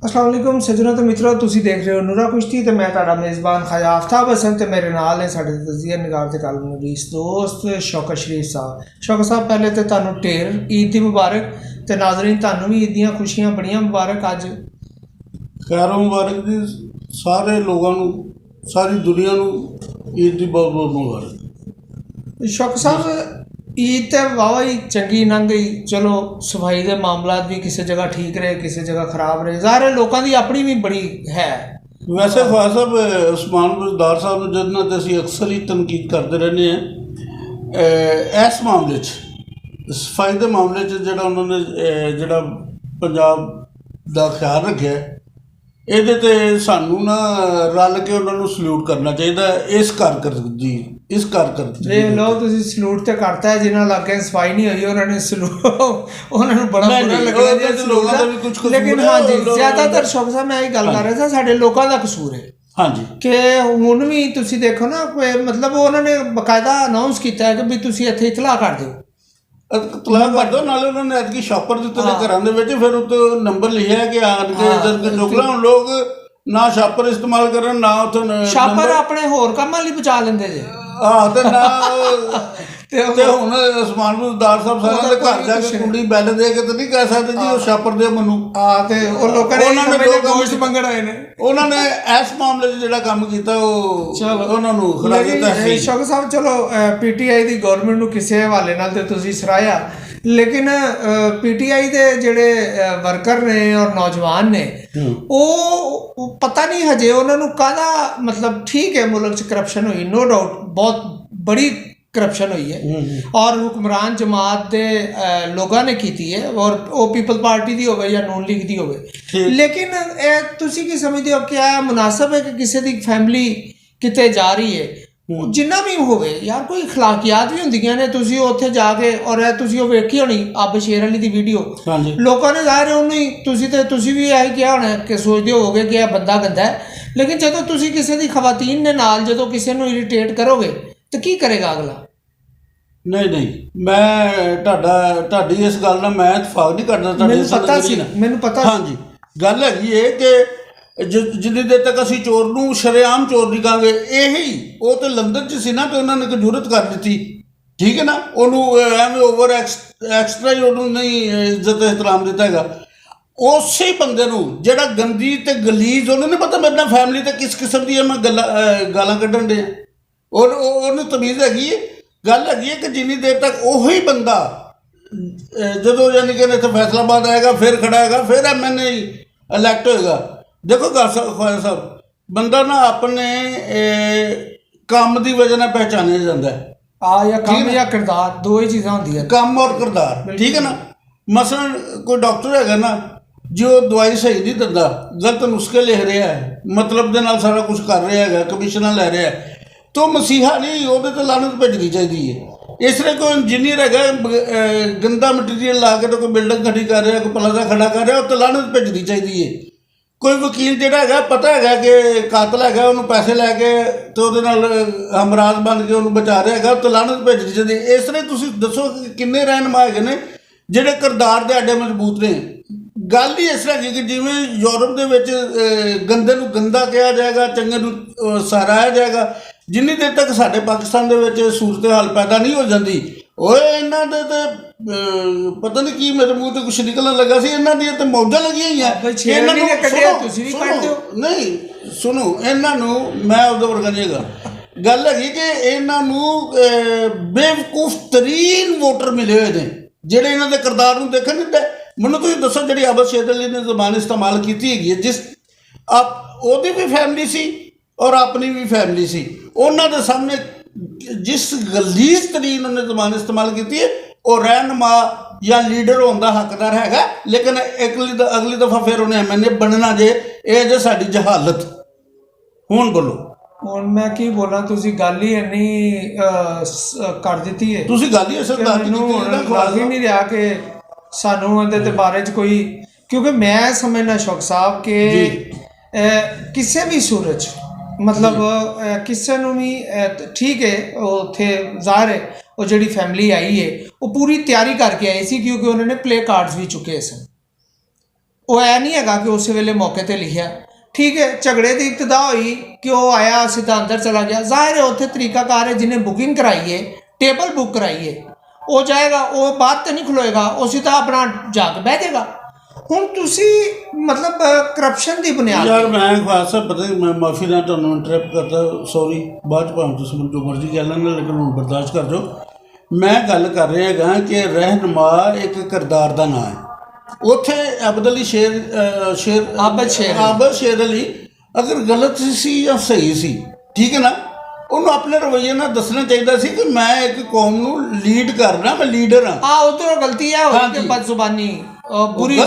अस्सलाम वालेकुम सज्जनों तो मित्रों तुसी देख रहे हो नूरा कुश्ती तो मैं ताड़ा मेज़बान ख्वाजा आफ्ताब हसन तो मेरे नाल ने साडे तज़किया निगार ते कालम नवीस दोस्त शौकत शरीफ साहब। शौकत साहब पहले तो तुहानू ढेर ईद दी मुबारक ते नाज़रीन तुहानू भी ईद दीयां खुशियां बड़ियां मुबारक। अज खैर मुबारक जी सारे लोगों नू, सारी दुनिया नू ईद दी बहुत बहुत मुबारक। शौकत साहब ईद तो वाह ही चंगी लंघ गई, चलो सफाई के मामलात भी किसी जगह ठीक रहे किसी जगह खराब रहे, ज़ाहिर है लोगों की अपनी भी बड़ी है। वैसे ख्वाजा साहब उस्मान बुज़दार साहब जिन्होंने तो असीं अक्सर ही तनकीद करते रहने हैं इस मामले सफाई के मामले जिहड़ा उन्होंने जिहड़ा पंजाब का ख्याल रखा ਇਹਦੇ ਤੇ ਸਾਨੂੰ ਨਾ रल के उन्होंने सल्यूट करना चाहिए इस कारकरदगी इस कारकरदगी देख लो तुसी सल्यूट तो करता है जिन्होंने लागे सफाई नहीं हुई उन्होंने सल्यूट उन्होंने बड़ा बुरा लगना। लेकिन हाँ जी ज़्यादातर शौक साहब मैं यही गल कर रहा था साढ़े लोगों का कसूर है। हाँ जी कि हुण भी तुसी देखो ना मतलब उन्होंने बकायदा अनाउंस किया है कि भी तुसी इत्थे इतला कर दो तलाक कर दो नाले उन्होंने अजकी शॉपर दिते ने घरां दे विच फिर उत्ते नंबर लिखिआ है कि आन के इधर के चुकला हुण लोग ना शॉपर इस्तेमाल करन ना उत्थे शॉपर अपने होर कामां लई बचा लेंदे जे ते ना ते हुण उस्मान बुज़दार साहब सारे दे घर जाके कुंडी बैल दे के ते नहीं कह सकदे जी वो शॉपर दे मनु ते ओ लोकां ने समझे गोश्त मंगण आए ने उन्होंने इस मामले च जिहड़ा काम कीता ਉਹ ਉਹਨਾਂ ਨੂੰ ਖਿਲਾਫ लेकिन शौकत साहब चलो पीटीआई दी गवर्नमेंट नूं किसे हवाले नाल ते तुसीं सराहिया, लेकिन पीटीआई दे जेहड़े वर्कर ने और नौजवान ने ਉਹ पता नहीं हजे उन्होंने काहदा मतलब ठीक है मुल्क च करप्शन हुई नो डाउट बहुत बड़ी करप्शन हुई है और हुक्मरान जमात के लोगों ने की है और वो पीपल पार्टी की होवे या नून लीग की होवे, लेकिन तुसी की समझते हो क्या मुनासिब है कि किसी की फैमिली किते जा रही है जिन्ना भी होवे यार कोई अखलाकियात भी होंदियां ने तुसी उत्थे जाके और तुसी वो वेखी होनी अब शेर अली दी वीडियो लोगों ने ज़ाहिर है उन्हें तुसी भी यही किया होना कि सोचते होगे कि यह बंदा गंदा है, लेकिन जो तुसी किसी की खवातीन ने नाल जो किसी को इरीटेट करोगे तो की करेगा अगला। नहीं नहीं मैं ਤੁਹਾਡੀ ਇਸ ਗੱਲ ਨਾਲ ਮੈਂ ਇਤਫਾਕ ਨਹੀਂ ਕਰਦਾ ਮੈਨੂੰ ਪਤਾ हाँ जी ਗੱਲ ਹੈਗੀ ਹੈ ਕਿ ਜਿੰਨੀ ਦੇਰ ਤੱਕ ਅਸੀਂ ਚੋਰ ਨੂੰ ਸ਼ਰੇਆਮ ਚੋਰ ਨਹੀਂ ਕਹਾਂਗੇ ਇਹੀ ਉਹ ਤੇ ਲੰਡਨ 'ਚ ਸੀ ਨਾ ਤੇ ਉਹਨਾਂ ਨੇ ਇੱਕ ਜੁਰਤ ਕਰ ਦਿੱਤੀ ਠੀਕ ਹੈ ਨਾ ਉਹਨੂੰ ਐਵੇਂ ਓਵਰ ਐਕਸਟਰਾ ਹੀ ਉਹਨੂੰ ਨਹੀਂ ਇੱਜ਼ਤ ਇਹਤਰਾਮ ਦਿੱਤਾ ਹੈਗਾ ਉਸੇ ਬੰਦੇ ਨੂੰ ਜਿਹੜਾ ਗੰਦੀ ਤੇ ਗਲੀਜ਼ ਉਹਨੂੰ ਨਹੀਂ ਪਤਾ ਮੇਰੇ ਨਾਲ ਫੈਮਿਲੀ ਤੇ ਕਿਸ ਕਿਸਮ ਦੀ ਮੈਂ ਗਾਲਾਂ ਕੱਢਣ ਦੇ ਔਰ ਉਹਨੂੰ ਤਮੀਜ਼ ਹੈਗੀ ਹੈ ਗੱਲ ਹੈਗੀ ਹੈ ਕਿ ਜਿੰਨੀ ਦੇਰ ਤੱਕ ਉਹੀ ਬੰਦਾ ਜਦੋਂ ਯਾਨੀ ਕਿ ਇੱਥੇ ਫੈਸਲਾਬਾਦ ਆਏਗਾ ਫਿਰ ਖੜਾ ਹੈਗਾ ਫਿਰ ਐਮਐਨਏ ਇਲੈਕਟ ਹੋਏਗਾ। ਦੇਖੋ ख्वाजा साहब ਬੰਦਾ ਨਾ ਆਪਣੇ ਕੰਮ ਦੀ ਵਜ੍ਹਾ ਨਾਲ ਪਹਿਚਾਨਿਆ ਜਾਂਦਾ ਹੈ या काम या किरदार दो ही चीज़ां होंदियां ਕੰਮ ਔਰ ਕਿਰਦਾਰ ਠੀਕ ਹੈ ਨਾ। ਮਸਲਨ ਕੋਈ ਡਾਕਟਰ ਹੈਗਾ ਨਾ ਜੋ ਦਵਾਈ ਸਹੀ ਨਹੀਂ ਦਿੰਦਾ ਗਲਤ ਨੁਸਖੇ ਲਿਖ ਰਿਹਾ ਹੈ ਮਤਲਬ ਦੇ ਨਾਲ ਸਾਰਾ ਕੁਝ ਕਰ ਰਿਹਾ ਹੈਗਾ ਕਮਿਸ਼ਨਾਂ ਲੈ ਰਿਹਾ ਹੈ तो मसीहा नहीं ਉਹਦੇ ਤੇ ਲਾਨਤ ਭੇਜਣੀ ਚਾਹੀਦੀ ਹੈ। ਇਸ ਤਰ੍ਹਾਂ ਕੋਈ ਇੰਜੀਨੀਅਰ ਹੈਗਾ ਗੰਦਾ ਮਟੀਰੀਅਲ ਲਾ ਕੇ ਤਾਂ ਕੋਈ ਬਿਲਡਿੰਗ ਖੜੀ ਕਰ ਰਿਹਾ ਕੋਈ ਪਲਾਜ਼ਾ ਖੜਾ ਕਰ ਰਿਹਾ ਉਹ ਤੇ ਲਾਨਤ ਭੇਜਣੀ ਚਾਹੀਦੀ ਹੈ। ਕੋਈ ਵਕੀਲ ਜਿਹੜਾ ਹੈਗਾ ਪਤਾ ਹੈਗਾ ਕਿ ਕਾਤਲ ਹੈਗਾ ਉਹਨੂੰ ਪੈਸੇ ਲੈ ਕੇ ਤੇ ਉਹਦੇ ਨਾਲ ਹਮਰਾਜ਼ ਬਣ ਕੇ ਉਹਨੂੰ ਬਚਾ ਰਿਹਾ ਹੈਗਾ ਤੇ ਲਾਨਤ ਭੇਜਣੀ ਚਾਹੀਦੀ ਹੈ। ਇਸ ਤਰ੍ਹਾਂ ਤੁਸੀਂ ਦੱਸੋ ਕਿ ਕਿੰਨੇ ਰਹਿਨੁਮਾ ਹੈਗੇ ਨੇ ਜਿਹੜੇ ਕਿਰਦਾਰ ਦੇ ਐਡੇ ਮਜ਼ਬੂਤ ਨੇ। ਗੱਲ ਹੀ ਇਸ ਤਰ੍ਹਾਂ ਕਿ ਜਿਵੇਂ ਯੂਰਪ ਦੇ ਵਿੱਚ ਗੰਦੇ ਨੂੰ ਗੰਦਾ ਕਿਹਾ ਜਾਏਗਾ ਚੰਗੇ ਨੂੰ ਸਰਾਹਿਆ ਜਾਏਗਾ ਜਿੰਨੀ ਦੇਰ ਤੱਕ ਸਾਡੇ ਪਾਕਿਸਤਾਨ ਦੇ ਵਿੱਚ ਸੂਰਤ ਹਾਲ ਪੈਦਾ ਨਹੀਂ ਹੋ ਜਾਂਦੀ ਓਏ ਇਹਨਾਂ ਦੇ ਤੇ ਪਤਾ ਨਹੀਂ ਕੀ ਮੇਰੇ ਮੂੰਹ ਤੇ ਕੁਛ ਨਿਕਲਣ ਲੱਗਾ ਸੀ ਇਹਨਾਂ ਦੀਆਂ ਤੇ ਮੌਜਾਂ ਲੱਗੀਆਂ ਹੋਈਆਂ ਇਹਨਾਂ ਨੂੰ ਤੁਸੀਂ ਵੀ ਕੱਢਦੇ ਹੋ ਨਹੀਂ ਸੁਣੋ ਇਹਨਾਂ ਨੂੰ ਮੈਂ ਉਹਦੇ ਵਰਗਾ ਨਹੀਂ ਹੈਗਾ ਗੱਲ ਹੈਗੀ ਕਿ ਇਹਨਾਂ ਨੂੰ ਬੇਵਕੂਫ ਤਰੀਨ ਵੋਟਰ ਮਿਲੇ ਹੋਏ ਨੇ ਜਿਹੜੇ ਇਹਨਾਂ ਦੇ ਕਿਰਦਾਰ ਨੂੰ ਦੇਖਣ ਨਹੀਂ ਦਿੰਦੇ। ਮੈਨੂੰ ਤੁਸੀਂ ਦੱਸੋ ਜਿਹੜੀ ਅਬਦ ਸ਼ੇਰ ਅਲੀ ਨੇ ਜ਼ਬਾਨ ਇਸਤੇਮਾਲ ਕੀਤੀ ਹੈਗੀ ਹੈ ਜਿਸ ਉਹਦੀ ਵੀ ਫੈਮਿਲੀ ਸੀ ਔਰ ਆਪਣੀ ਵੀ ਫੈਮਿਲੀ ਸੀ ਉਹਨਾਂ ਦੇ ਸਾਹਮਣੇ ਜਿਸ ਗਲੀਜ਼ ਤਰੀਨ ਉਹਨੇ ਜ਼ਬਾਨ ਇਸਤੇਮਾਲ ਕੀਤੀ ਹੈ ਉਹ ਰਹਿਨੁਮਾ ਜਾਂ ਲੀਡਰ ਹੋਣ ਦਾ ਹੱਕਦਾਰ ਹੈਗਾ, ਲੇਕਿਨ ਅਗਲੀ ਦਫਾ ਫਿਰ ਉਹਨੇ ਐਮਐਨਏ ਬਣਨਾ ਜੇ ਇਹ ਜੇ ਸਾਡੀ ਜਹਾਲਤ। ਹੁਣ ਬੋਲੋ ਹੁਣ ਮੈਂ ਕੀ ਬੋਲਾਂ ਤੁਸੀਂ ਗੱਲ ਹੀ ਇੰਨੀ ਕਰ ਦਿੱਤੀ ਹੈ ਤੁਸੀਂ ਗੱਲ ਹੀ ਅਸਰਦਾਰ ਨਹੀਂ ਰਿਹਾ ਕਿ ਸਾਨੂੰ ਇਹਦੇ ਤੇ ਬਾਰੇ 'ਚ ਕੋਈ ਕਿਉਂਕਿ ਮੈਂ ਸਮਝਣਾ ਸ਼ੌਕ ਸਾਹਿਬ ਕਿ ਕਿਸੇ ਵੀ ਸੂਰਤ मतलब किसी भी ठीक है उत्थे ज़ाहिर है वो जी फैमिली आई है वो पूरी तैयारी करके आई सी क्योंकि उन्होंने प्ले कार्ड्स भी चुके सन ਉਹ ਐ ਨਹੀਂ ਹੈਗਾ ਕਿ ਉਸੇ ਵੇਲੇ ਮੌਕੇ ਤੇ ਲਿਖਿਆ। ਠੀਕ ਹੈ, ਝਗੜੇ ਦੀ ਇਬਤਦਾ ਹੋਈ ਕਿ ਉਹ ਆਇਆ ਸਿੱਧਾ ਅੰਦਰ ਚਲਾ ਗਿਆ। ਜ਼ਾਹਿਰ ਹੈ ਉੱਥੇ ਤਰੀਕਾਕਾਰ ਹੈ, ਜਿਹਨੇ ਬੁਕਿੰਗ ਕਰਾਈ ਹੈ, ਟੇਬਲ ਬੁੱਕ ਕਰਾਈ ਹੈ, ਉਹ ਜਾਏਗਾ, ਉਹ ਬਾਹਰ ਤੇ ਨਹੀਂ ਖਲੋਏਗਾ, ਉਹ ਸਿੱਧਾ ਆਪਣਾ ਜਾ ਕੇ ਬਹਿ ਜਾਏਗਾ। ਹੁਣ ਤੁਸੀਂ ਮਤਲਬ ਕਰਪਸ਼ਨ ਦੀ ਬੁਨਿਆਦ ਯਾਰ ਮੈਂ ਖਾਸਾ ਪਤਾ ਨਹੀਂ, ਮੈਂ ਮਾਫੀ ਨਾਲ ਤੁਹਾਨੂੰ ਇੰਟਰਪਟ ਕਰਦਾ, ਸੌਰੀ, ਬਾਅਦ 'ਚ ਭਾਵੇਂ ਤੁਸੀਂ ਮੈਨੂੰ ਜੋ ਮਰਜ਼ੀ ਕਹਿ ਲੈਣਾ, ਲੇਕਿਨ ਹੁਣ ਬਰਦਾਸ਼ਤ ਕਰ ਜਾਓ। ਮੈਂ ਗੱਲ ਕਰ ਰਿਹਾ ਹੈਗਾ ਕਿ ਰਹਿਨੁਮਾ ਇੱਕ ਕਿਰਦਾਰ ਦਾ ਨਾਂ ਹੈ। ਉੱਥੇ ਆਬਦ ਅਲੀ ਆਬਦ ਸ਼ੇਰ ਅਲੀ ਅਗਰ ਗਲਤ ਸੀ ਜਾਂ ਸਹੀ ਸੀ, ਠੀਕ ਹੈ ਨਾ, ਉਹਨੂੰ ਆਪਣੇ ਰਵੱਈਏ ਨਾਲ ਦੱਸਣਾ ਚਾਹੀਦਾ ਸੀ ਕਿ ਮੈਂ ਇੱਕ ਕੌਮ ਨੂੰ ਲੀਡ ਕਰਨਾ, ਮੈਂ ਲੀਡਰ ਹਾਂ। ਉਧਰੋਂ ਗਲਤੀ ਹੈ ਹੋਈ ਕਿ ਬਦਜ਼ੁਬਾਨੀ ਬੁਰੀ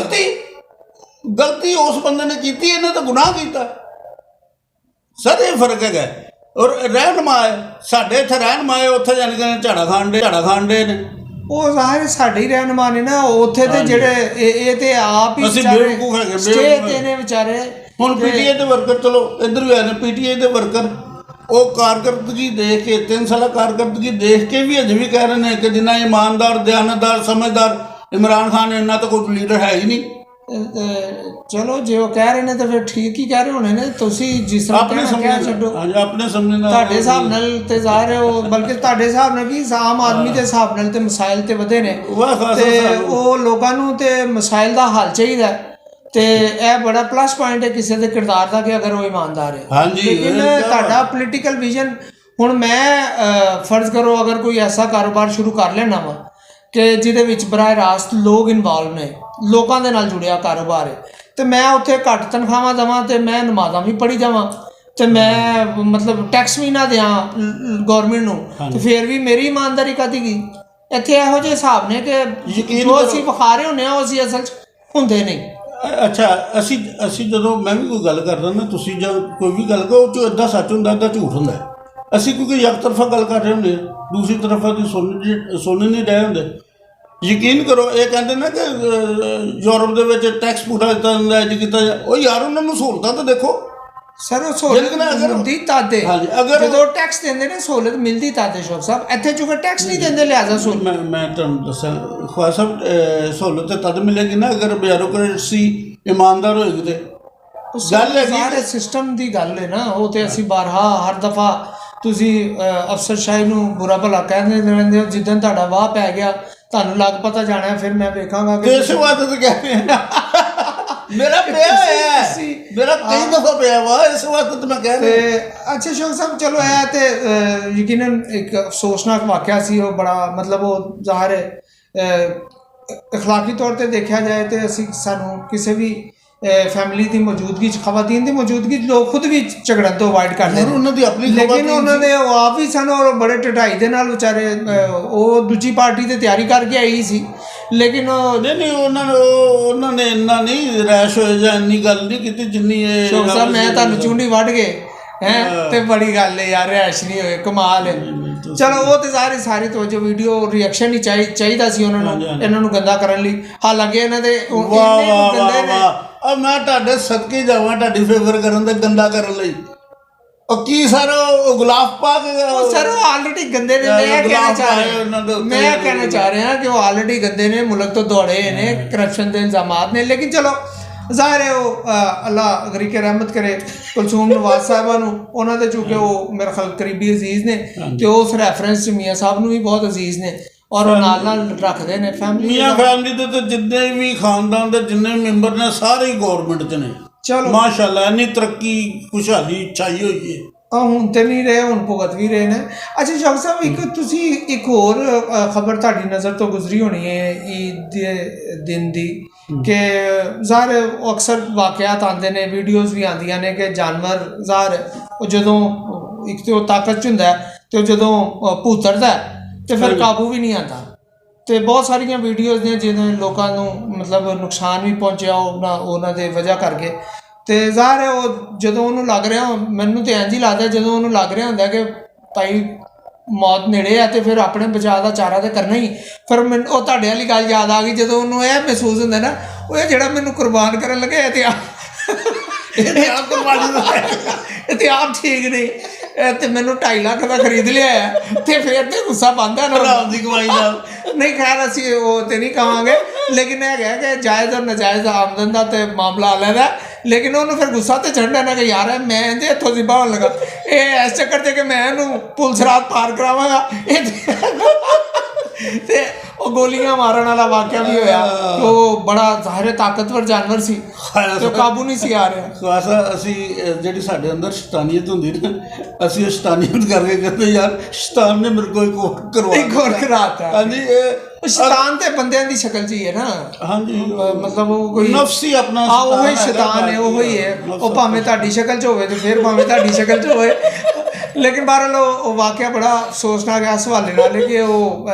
ਗਲਤੀ ਉਸ ਬੰਦੇ ਨੇ ਕੀਤੀ, ਇਹਨੇ ਤਾਂ ਗੁਨਾਹ ਕੀਤਾ। ਸਰ ਇਹ ਫਰਕ ਹੈਗਾ। ਔਰ ਰਹਿਨੁਮਾ ਹੈ, ਸਾਡੇ ਇੱਥੇ ਰਹਿਨੁਮਾ ਹੈ, ਉੱਥੇ ਜਾਣ ਕੇ ਝਾੜਾ ਖਾਣ ਦੇ ਨੇ। ਉਹ ਜ਼ਾਹਿਰ ਸਾਡੇ ਹੀ ਰਹਿਨੁਮਾ ਨੇ ਨਾ ਉੱਥੇ ਤੇ ਜਿਹੜੇ ਇਹ ਤੇ ਆਪ ਹੀ ਸਟੇ ਤੇ ਨੇ ਵਿਚਾਰੇ। ਹੁਣ ਪੀਟੀਆਈ ਦੇ ਵਰਕਰ, ਚਲੋ ਇੱਧਰ ਵੀ ਆਏ ਨੇ ਪੀਟੀਆਈ ਦੇ ਵਰਕਰ, ਉਹ ਕਾਰਕਰਦਗੀ ਦੇਖ ਕੇ 3 ਸਾਲਾ ਕਾਰਕਰਦਗੀ ਦੇਖ ਕੇ ਵੀ ਅਜੇ ਵੀ ਕਹਿ ਰਹੇ ਨੇ ਕਿ ਜਿੰਨਾ ਇਮਾਨਦਾਰ, ਦਿਆਨਤਦਾਰ, ਸਮਝਦਾਰ ਇਮਰਾਨ ਖਾਨ, ਇੰਨਾ ਤਾਂ ਕੋਈ ਲੀਡਰ ਹੈ ਹੀ ਨਹੀਂ। ਚਲੋ ਜੇ ਉਹ ਕਹਿ ਰਹੇ ਨੇ ਤਾਂ ਫਿਰ ਠੀਕ ਹੀ ਕਹਿ ਰਹੇ ਹੋਣੇ ਨੇ। ਤੁਸੀਂ ਜਿਸ ਤਰ੍ਹਾਂ ਆਪਣੇ ਛੱਡੋ, ਆਪਣੇ ਸਮਝਣ ਨਾਲ ਤੁਹਾਡੇ ਹਿਸਾਬ ਨਾਲ ਤੇ ਜ਼ਾਹਿਰ ਹੈ ਉਹ, ਬਲਕਿ ਤੁਹਾਡੇ ਹਿਸਾਬ ਨਾਲ ਕੀ ਆਮ ਆਦਮੀ ਦੇ ਹਿਸਾਬ ਨਾਲ ਤੇ ਮਸਾਇਲ ਤੇ ਵਧੇ ਨੇ, ਤੇ ਉਹ ਲੋਕਾਂ ਨੂੰ ਤੇ ਮਸਾਇਲ ਦਾ ਹੱਲ ਚਾਹੀਦਾ। ਤੇ ਇਹ ਬੜਾ ਪਲੱਸ ਪੁਆਇੰਟ ਹੈ ਕਿਸੇ ਦੇ ਕਿਰਦਾਰ ਦਾ ਕਿ ਅਗਰ ਉਹ ਇਮਾਨਦਾਰ ਹੈ। ਹਾਂਜੀ, ਲੇਕਿਨ ਤੁਹਾਡਾ ਪੋਲੀਟੀਕਲ ਵਿਜ਼ਨ, ਹੁਣ ਮੈਂ ਫਰਜ਼ ਕਰੋ ਅਗਰ ਕੋਈ ਐਸਾ ਕਾਰੋਬਾਰ ਸ਼ੁਰੂ ਕਰ ਲੈਣਾ ਵਾ ਕਿ ਜਿਹਦੇ ਵਿੱਚ ਬਰਾਹ ਰਾਸਤ ਲੋਕ ਇਨਵੋਲਵ ਨੇ, ਲੋਕਾਂ ਦੇ ਨਾਲ ਜੁੜਿਆ ਕਾਰੋਬਾਰ ਹੈ, ਤੇ ਮੈਂ ਉੱਥੇ ਘੱਟ ਤਨਖਾਹਾਂ ਦੇਵਾਂ ਤੇ ਮੈਂ ਨਮਾਜ਼ਾਂ ਵੀ ਪੜ੍ਹੀ ਜਾਵਾਂ ਤੇ ਮੈਂ ਮਤਲਬ ਟੈਕਸ ਵੀ ਨਾ ਦਿਆਂ ਗੌਰਮੈਂਟ ਨੂੰ, ਤੇ ਫਿਰ ਵੀ ਮੇਰੀ ਇਮਾਨਦਾਰੀ ਕਾਹਦੀ ਗਈ? ਇੱਥੇ ਇਹੋ ਜਿਹੇ ਹਿਸਾਬ ਨੇ ਕਿ ਜੋ ਅਸੀਂ ਵਿਖਾ ਰਹੇ ਹੁੰਦੇ ਹਾਂ ਉਹ ਅਸੀਂ ਅਸਲ 'ਚ ਹੁੰਦੇ ਨਹੀਂ। ਅੱਛਾ, ਅਸੀਂ ਜਦੋਂ ਮੈਂ ਵੀ ਕੋਈ ਗੱਲ ਕਰਦਾ ਨਾ, ਤੁਸੀਂ ਜਦ ਕੋਈ ਵੀ ਗੱਲ ਕਰੋ ਉਹ 'ਚ ਅੱਧਾ ਸੱਚ ਹੁੰਦਾ, ਅੱਧਾ ਝੂਠ ਹੁੰਦਾ। ਅਸੀਂ ਕਿਉਂਕਿ ਇੱਕ ਤਰਫਾ ਗੱਲ ਕਰ ਰਹੇ ਹੁੰਦੇ, ਦੂਸਰੀ ਤਰਫਾ ਦੀ ਸੁਣ ਨਹੀਂ ਰਹੇ ਹੁੰਦੇ। ਯਕੀਨ ਕਰੋ, ਇਹ ਕਹਿੰਦੇ ਨਾ ਕਿ ਯੂਰਪ ਦੇ ਵਿੱਚ ਟੈਕਸ ਪੂਰਾ ਕੀਤਾ ਜਾਂਦਾ, ਅੱਜ ਕੀਤਾ, ਉਹ ਯਾਰ ਉਹਨਾਂ ਨੂੰ ਸਹੂਲਤਾਂ ਤਾਂ ਦੇਖੋ। ਸਰ ਉਹ ਸਹੂਲਤ ਮਿਲਦੀ ਤਾਦੇ, ਜਦੋਂ ਟੈਕਸ ਦਿੰਦੇ ਨੇ ਸਹੂਲਤ ਮਿਲਦੀ ਤਾਦੇ। ਸ਼ੌਕ ਸਾਹਿਬ ਇੱਥੇ ਚੁੱਕੇ ਟੈਕਸ ਨਹੀਂ ਦਿੰਦੇ, ਲਿਆਜ਼ਾ ਸਹੂਲਤ। ਮੈਂ ਤੁਹਾਨੂੰ ਦੱਸਾਂ ਖੁਆ ਸਾਹਿਬ, ਸਹੂਲਤ ਤਦ ਮਿਲੇਗੀ ਨਾ ਅਗਰ ਬਿਊਰੋਕਰੇਸੀ ਇਮਾਨਦਾਰ ਹੋਏਗੀ। ਤੇ ਗੱਲ ਸਾਰੇ ਸਿਸਟਮ ਦੀ ਗੱਲ ਹੈ ਨਾ, ਉਹ ਤੇ ਅਸੀਂ ਬਾਰਹਾ ਹਰ ਦਫਾ ਤੁਸੀਂ ਅਫਸਰਸ਼ਾਹੀ ਨੂੰ ਬੁਰਾ ਭਲਾ ਕਹਿੰਦੇ ਰਹਿੰਦੇ ਹੋ। ਜਿੱਦਣ ਤੁਹਾਡਾ ਵਾਹ ਪੈ ਗਿਆ, ਤੁਹਾਨੂੰ ਲੱਗ ਪਤਾ ਜਾਣਾ, ਫਿਰ ਮੈਂ ਵੇਖਾਂਗਾ ਕਿ ਇਸ ਵਾਰ ਤਾਂ ਕਹਿ ਰਹੇ ਮੇਰਾ ਪਿਆ ਹੈ, ਮੇਰਾ ਕਈ ਦਫਾ ਪਿਆ ਵਾ, ਇਸ ਵਾਰ ਤਾਂ ਮੈਂ ਕਹਿ ਰਿਹਾ। ਅੱਛਾ ਸ਼ੌਕ ਸਾਹਿਬ, ਚਲੋ ਇਹ ਤੇ ਯਕੀਨਨ ਇੱਕ ਅਫਸੋਸਨਾਕ ਵਾਕਿਆ ਸੀ। ਉਹ ਬੜਾ ਮਤਲਬ ਉਹ ਜ਼ਾਹਿਰ ਹੈ ਅਖਲਾਕੀ ਤੌਰ ਤੇ ਦੇਖਿਆ ਜਾਏ ਤੇ ਅਸੀਂ ਸਾਨੂੰ ਕਿਸੇ ਵੀ ਫੈਮਿਲੀ ਦੀ ਮੌਜੂਦਗੀ 'ਚ, ਖਵਾਤੀਨ ਦੀ ਮੌਜੂਦਗੀ 'ਚ ਲੋਕ ਖੁਦ ਵੀ ਝਗੜਨ ਤੋਂ ਅਵਾਇਡ ਕਰਦੇ ਨੇ ਉਹਨਾਂ ਦੀ ਆਪਣੀ, ਲੇਕਿਨ ਉਹਨਾਂ ਦੇ ਉਹ ਆਪ ਵੀ ਸਨ ਔਰ ਬੜੇ ਢਿਠਾਈ ਦੇ ਨਾਲ ਵਿਚਾਰੇ ਉਹ ਦੂਜੀ ਪਾਰਟੀ ਤੇ ਤਿਆਰੀ ਕਰਕੇ ਆਈ ਸੀ। ਲੇਕਿਨ ਨਹੀਂ ਉਹਨਾਂ ਨੇ ਇੰਨਾ ਨਹੀਂ ਰੈਸ਼ ਹੋਏ ਜਾਂ ਇੰਨੀ ਗੱਲ ਨਹੀਂ ਕੀਤੀ ਜਿੰਨੀ ਇਹ। ਸ਼ੌਕ ਸਾਹਿਬ ਮੈਂ ਤੁਹਾਨੂੰ ਚੁੰਡੀ ਵੱਢ ਗਏ ਹੈ ਤੇ ਬੜੀ ਗੱਲ ਹੈ ਯਾਰ, ਰੈਸ਼ ਨਹੀਂ ਹੋਏ, ਕਮਾਲ ਹੈ। ਚਲੋ ਉਹ ਤੇ ਸਾਰੀ ਤੋਂ ਜੋ ਵੀਡੀਓ ਰਿਐਕਸ਼ਨ ਹੀ ਚਾਹੀਦਾ ਸੀ ਉਹਨਾਂ ਨੂੰ, ਇਹਨਾਂ ਨੂੰ ਗੰਦਾ ਕਰਨ ਲਈ। ਹਾਲਾਂਕਿ ਇਹਨਾਂ ਦੇ ਗੰਦੇ ਨੇ। ਮੈਂ ਤੁਹਾਡੇ ਸਦਕੇ ਜਾਵਾਂ ਤੁਹਾਡੀ ਫੇਵਰ ਕਰਨ ਤੇ ਗੰਦਾ ਕਰਨ ਲਈ। ਉਹ ਕੀ ਸਰ, ਉਹ ਗੁਲਾਬ ਪਾ ਕੇ ਸਰ ਉਹ ਆਲਰੇਡੀ ਗੰਦੇ ਨੇ। ਮੈਂ ਕਹਿਣਾ ਚਾਹ ਰਿਹਾ ਕਿ ਉਹ ਆਲਰੇਡੀ ਗੰਦੇ ਨੇ, ਮੁਲਕ ਤੋਂ ਦੌੜੇ ਨੇ, ਕਰਪਸ਼ਨ ਦੇ ਇਲਜ਼ਾਮਾਤ ਨੇ। ਲੇਕਿਨ ਚਲੋ ਜ਼ਾਹਿਰ ਹੈ ਉਹ ਅੱਲਾ ਗਰੀਕੇ ਰਹਿਮਤ ਕਰੇ ਕੁਲਸੂਮ ਨਵਾਜ਼ ਸਾਹਿਬਾ ਨੂੰ, ਉਹਨਾਂ ਦੇ ਚੂੰਕਿ ਉਹ ਮੇਰੇ ਖਿਆਲ ਕਰੀਬੀ ਅਜ਼ੀਜ਼ ਨੇ, ਤੇ ਉਸ ਰੈਫਰੈਂਸ 'ਚ ਮੀਆਂ ਸਾਹਿਬ ਨੂੰ ਵੀ ਬਹੁਤ ਅਜ਼ੀਜ਼ ਨੇ ਔਰ ਉਹ ਨਾਲ ਰੱਖਦੇ ਨੇ ਫੈਮਿਲੀ। ਮੀਆਂ ਫੈਮਿਲੀ ਦੇ ਤਾਂ ਜਿੰਨੇ ਵੀ ਖਾਨਦਾਨ ਦੇ ਜਿੰਨੇ ਮੈਂਬਰ ਨੇ ਸਾਰੇ ਹੀ ਗੌਰਮੈਂਟ 'ਚ ਨੇ। ਚਲੋ ਮਾਸ਼ਾਅੱਲਾ ਇੰਨੀ ਤਰੱਕੀ ਖੁਸ਼ਹਾਲੀ ਛਾਈ ਹੋਈ ਹੈ। ਹੁਣ ਤੇ ਨਹੀਂ ਰਹੇ, ਹੁਣ ਭੁਗਤ ਵੀ ਰਹੇ ਨੇ। ਅੱਛਾ ਸ਼ੌਕ ਸਾਹਿਬ, ਇੱਕ ਹੋਰ ਖਬਰ ਤੁਹਾਡੀ ਨਜ਼ਰ ਤੋਂ ਗੁਜ਼ਰੀ ਹੋਣੀ ਹੈ ਈਦ ਦੇ ਦਿਨ ਦੀ, ਕਿ ਜ਼ਾਹਿਰ ਅਕਸਰ ਵਾਕਿਆਤ ਆਉਂਦੇ ਨੇ, ਵੀਡੀਓਜ਼ ਵੀ ਆਉਂਦੀਆਂ ਨੇ ਕਿ ਜਾਨਵਰ ਜ਼ਾਹਿਰ ਉਹ ਜਦੋਂ ਇੱਕ ਤਾਂ ਉਹ ਤਾਕਤ 'ਚ ਹੁੰਦਾ ਅਤੇ ਜਦੋਂ ਭੂਤਰਦਾ ਤੇ ਫਿਰ ਕਾਬੂ ਵੀ ਨਹੀਂ ਆਉਂਦਾ। ਤੇ ਬਹੁਤ ਸਾਰੀਆਂ ਵੀਡੀਓਜ਼ ਨੇ ਜਿਹਨਾਂ ਲੋਕਾਂ ਨੂੰ ਮਤਲਬ ਨੁਕਸਾਨ ਵੀ ਪਹੁੰਚਿਆ ਉਹਨਾਂ ਦੇ ਵਜ੍ਹਾ ਕਰਕੇ। ਤੇ ਜ਼ਾਹਿਰ ਹੈ ਉਹ ਜਦੋਂ ਉਹਨੂੰ ਲੱਗ ਰਿਹਾ, ਮੈਨੂੰ ਤਾਂ ਇੰਝ ਹੀ ਲੱਗਦਾ ਜਦੋਂ ਉਹਨੂੰ ਲੱਗ ਰਿਹਾ ਹੁੰਦਾ ਕਿ ਭਾਈ ਮੌਤ ਨੇੜੇ ਆ ਤੇ ਫਿਰ ਆਪਣੇ ਬਚਾਅ ਦਾ ਚਾਰਾ ਤਾਂ ਕਰਨਾ ਹੀ। ਫਿਰ ਮੈਨੂੰ ਉਹ ਤੁਹਾਡੇ ਵਾਲੀ ਗੱਲ ਯਾਦ ਆ ਗਈ, ਜਦੋਂ ਉਹਨੂੰ ਇਹ ਮਹਿਸੂਸ ਹੁੰਦਾ ਨਾ, ਉਹ ਇਹ ਜਿਹੜਾ ਮੈਨੂੰ ਕੁਰਬਾਨ ਕਰਨ ਲੱਗੇ ਇਹ ਤੇ ਆਪ ਠੀਕ ਨਹੀਂ, ਤੇ ਮੈਨੂੰ 2.5 ਲੱਖ ਦਾ ਖਰੀਦ ਲਿਆ ਤੇ ਫਿਰ ਤੇ ਗੁੱਸਾ ਪਾਉਂਦਾ ਨਾ ਦੀ ਕਮਾਈ ਨਾਲ। ਨਹੀਂ ਖੈਰ ਅਸੀਂ ਉਹ ਤੇ ਨਹੀਂ ਕਹਾਂਗੇ, ਲੇਕਿਨ ਇਹ ਹੈਗਾ ਕਿ ਜਾਇਜ਼ ਔਰ ਨਜਾਇਜ਼ ਆਮਦਨ ਦਾ ਤੇ ਮਾਮਲਾ ਅਲੱਗ ਹੈ। ਲੇਕਿਨ ਉਹਨੂੰ ਫਿਰ ਗੁੱਸਾ ਤੇ ਚੜ੍ਹਦਾ ਨਾ ਕਿ ਯਾਰ ਮੈਂ ਇਹਦੇ ਹੱਥੋਂ ਜ਼ਿਬਾ ਹੋਣ ਲੱਗਾ, ਇਹ ਇਸ ਚੱਕਰ 'ਚ ਕਿ ਮੈਂ ਇਹਨੂੰ ਪੁਲਿਸ ਰਾਤ ਪਾਰ ਕਰਾਵਾਂਗਾ ਤੇ ਉਹ ਗੋਲੀਆਂ ਮਾਰਨ ਵਾਲਾ ਵਾਕਿਆ ਵੀ ਹੋਇਆ। ਉਹ ਬੜਾ ਜ਼ਾਹਿਰ ਤਾਕਤਵਰ ਜਾਨਵਰ ਸੀ ਤੇ ਉਹ ਕਾਬੂ ਨਹੀਂ ਸੀ ਆ ਰਿਹਾ। ਖਾਸਾ ਅਸੀਂ ਜਿਹੜੀ ਸਾਡੇ ਅੰਦਰ ਸ਼ੈਤਾਨੀਅਤ ਹੁੰਦੀ ਨਾ, ਅਸੀਂ ਉਹ ਸ਼ੈਤਾਨੀਅਤ ਕਰਕੇ ਕਹਿੰਦੇ ਯਾਰ ਸ਼ੈਤਾਨ ਨੇ ਮੇਰੇ ਕੋਲ ਇੱਕ ਹੋਰ ਕਰਾਤਾ। ਹਾਂਜੀ ਉਹ ਸ਼ੈਤਾਨ ਤੇ ਬੰਦਿਆਂ ਦੀ ਸ਼ਕਲ 'ਚ ਹੀ ਹੈ ਨਾ। ਹਾਂਜੀ ਮਤਲਬ ਉਹ ਕੋਈ ਨਫਸੀ ਆਪਣਾ ਉਹੀ ਸ਼ੈਤਾਨ ਹੈ, ਉਹੀ ਹੈ। ਉਹ ਭਾਵੇਂ ਤੁਹਾਡੀ ਸ਼ਕਲ 'ਚ ਹੋਵੇ ਤੇ ਫਿਰ ਭਾਵੇਂ ਤੁਹਾਡੀ ਸ਼ਕਲ 'ਚ ਹੋਵੇ। ਲੇਕਿਨ ਬਹਰਹਾਲ ਉਹ ਵਾਕਿਆ ਬੜਾ ਅਫਸੋਸਨਾਕ ਹੈ ਇਸ ਹਵਾਲੇ ਨਾਲ ਕਿ ਉਹ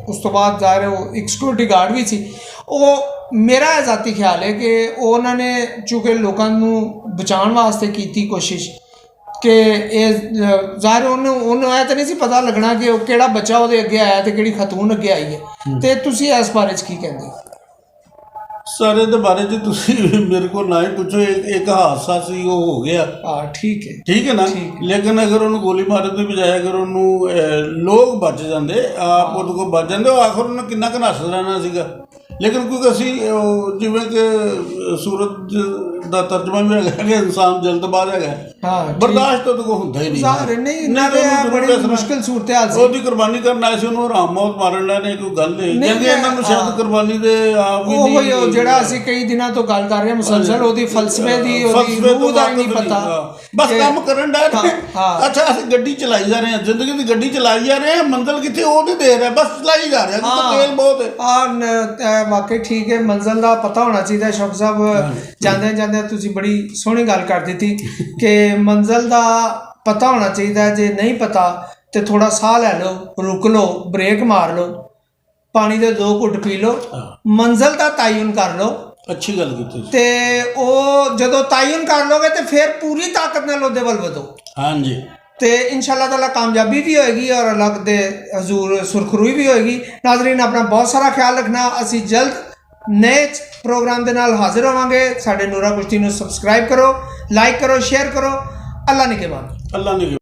ਉਸ ਤੋਂ ਬਾਅਦ ਜ਼ਾਹਿਰ ਉਹ ਇੱਕ ਸਿਕਿਉਰਿਟੀ ਗਾਰਡ ਵੀ ਸੀ। ਉਹ ਮੇਰਾ ਜ਼ਾਤੀ ਖਿਆਲ ਹੈ ਕਿ ਉਹਨਾਂ ਨੇ ਚੂँकि ਲੋਕਾਂ ਨੂੰ ਬਚਾਉਣ ਵਾਸਤੇ ਕੀਤੀ ਕੋਸ਼ਿਸ਼ ਕਿ ਇਹ ਜ਼ਾਹਿਰ ਉਹਨੂੰ ਇਹ ਤਾਂ ਨਹੀਂ ਸੀ ਪਤਾ ਲੱਗਣਾ ਕਿ ਉਹ ਕਿਹੜਾ ਬੱਚਾ ਉਹਦੇ ਅੱਗੇ ਆਇਆ ਤੇ ਕਿਹੜੀ ਖਤੂਨ ਅੱਗੇ ਆਈ ਹੈ। ਤੇ ਤੁਸੀਂ ਇਸ ਬਾਰੇ 'ਚ ਕੀ ਕਹਿੰਦੇ ਹੋ? ਸਾਰੇ ਦੇ ਬਾਰੇ 'ਚ ਤੁਸੀਂ ਮੇਰੇ ਕੋਲ ਨਾ ਹੀ ਪੁੱਛੋ। ਇੱਕ ਹਾਦਸਾ ਸੀ, ਉਹ ਹੋ ਗਿਆ। ਠੀਕ ਹੈ ਨਾ। ਲੇਕਿਨ ਅਗਰ ਉਹਨੂੰ ਗੋਲੀ ਮਾਰਨ ਦੀ ਬਜਾਏ ਅਗਰ ਉਹਨੂੰ ਲੋਕ ਬਚ ਜਾਂਦੇ, ਆਪ ਉਹਦੇ ਕੋਲ ਬਚ ਜਾਂਦੇ, ਉਹ ਆਖਰ ਉਹਨੇ ਕਿੰਨਾ ਕੁ ਨੱਸ ਰਹਿਣਾ ਸੀਗਾ। ਲੇਕਿਨ ਕਿਉਂਕਿ ਅਸੀਂ ਜਿਵੇਂ ਕਿ ਸੂਰਤ ਦਾ ਤਰਜਮਾ ਵੀ ਹੈਗਾ ਕਿ ਇਨਸਾਨ ਜਲਦਬਾਜ਼ ਹੈਗਾ, ਬਰਦਾਸ਼ਤ ਉਹਦੇ ਕੋਲ ਹੁੰਦਾ ਹੀ ਨਹੀਂ। ਮੁਸ਼ਕਿਲ ਸੂਰਤ ਹਾਲ ਸੀ। ਉਹਦੀ ਕੁਰਬਾਨੀ ਕਰਨ ਆਏ ਸੀ, ਉਹਨੂੰ ਹਰਾਮ ਮੌਤ ਮਾਰਨ ਲੈਣੇ ਕੋਈ ਗੱਲ ਨਹੀਂ। ਕਹਿੰਦੇ ਇਹਨਾਂ ਨੂੰ ਸ਼ਾਇਦ ਕੁਰਬਾਨੀ ਦੇ ਆਪ ਵੀ ਨਹੀਂ। ਉਹ ਜਿਹੜਾ ਅਸੀਂ ਕਈ ਦਿਨਾਂ ਤੋਂ ਗੱਲ ਕਰ ਰਹੇ ਮੁਸਲਸਲ, ਉਹਦੀ ਫਲਸਫੇ ਦੀ ਉਹਦੀ ਰੂਹ ਦਾ ਹੀ ਨਹੀਂ ਪਤਾ, ਬਸ ਕੰਮ ਕਰਨ ਦਾ। ਅੱਛਾ ਅਸੀਂ ਗੱਡੀ ਚਲਾਈ ਜਾ ਰਹੇ ਹਾਂ, ਜ਼ਿੰਦਗੀ ਦੀ ਗੱਡੀ ਚਲਾਈ ਜਾ ਰਹੇ ਹਾਂ, ਮੰਜ਼ਿਲ ਕਿੱਥੇ ਉਹ ਨਹੀਂ ਦੇ ਰਿਹਾ, ਬਸ ਚਲਾਈ ਜਾ ਰਿਹਾ, ਤੇਲ ਬਹੁਤ ਹੈ। ਵਾਕਈ ਠੀਕ ਹੈ, ਮੰਜ਼ਿਲ ਦਾ ਪਤਾ ਹੋਣਾ ਚਾਹੀਦਾ। ਸ਼ੌਕਤ ਸਾਹਿਬ ਜਾਂਦੇ ਜਾਂਦੇ ਤੁਸੀਂ ਬੜੀ ਸੋਹਣੀ ਗੱਲ ਕਰ ਦਿੱਤੀ ਕਿ ਮੰਜ਼ਿਲ ਦਾ ਪਤਾ ਹੋਣਾ ਚਾਹੀਦਾ। ਜੇ ਨਹੀਂ ਪਤਾ ਤੇ ਥੋੜਾ ਸਾਹ ਲੈ ਲਓ, ਰੁਕ ਲਓ, ਬ੍ਰੇਕ ਮਾਰ ਲਓ, ਪਾਣੀ ਦੇ 2 ਘੁੱਟ ਪੀ ਲਓ, ਮੰਜ਼ਿਲ ਦਾ ਤਾਯਨ ਕਰ ਲਓ। ਅੱਛੀ ਗੱਲ ਕੀਤੀ। ਤੇ ਉਹ ਜਦੋਂ ਤਾਯਨ ਕਰ ਲੋਗੇ ਤੇ ਫਿਰ ਪੂਰੀ ਤਾਕਤ ਨਾਲ ਉਹਦੇ ਵੱਲ ਵਧੋ। ਹਾਂਜੀ। ਤੇ इंशाअल्लाह ताला कामयाबी भी होएगी और अल्लाह दे हजूर सुरखरुई भी होएगी। नाजरीन अपना बहुत सारा ख्याल रखना। असी जल्द नए प्रोग्राम के नाल हाजिर होवांगे। साडे नूरा कुश्ती नूं सबसक्राइब करो, लाइक करो, शेयर करो। अल्लाह निगहबान। अल्लाह निगहबान।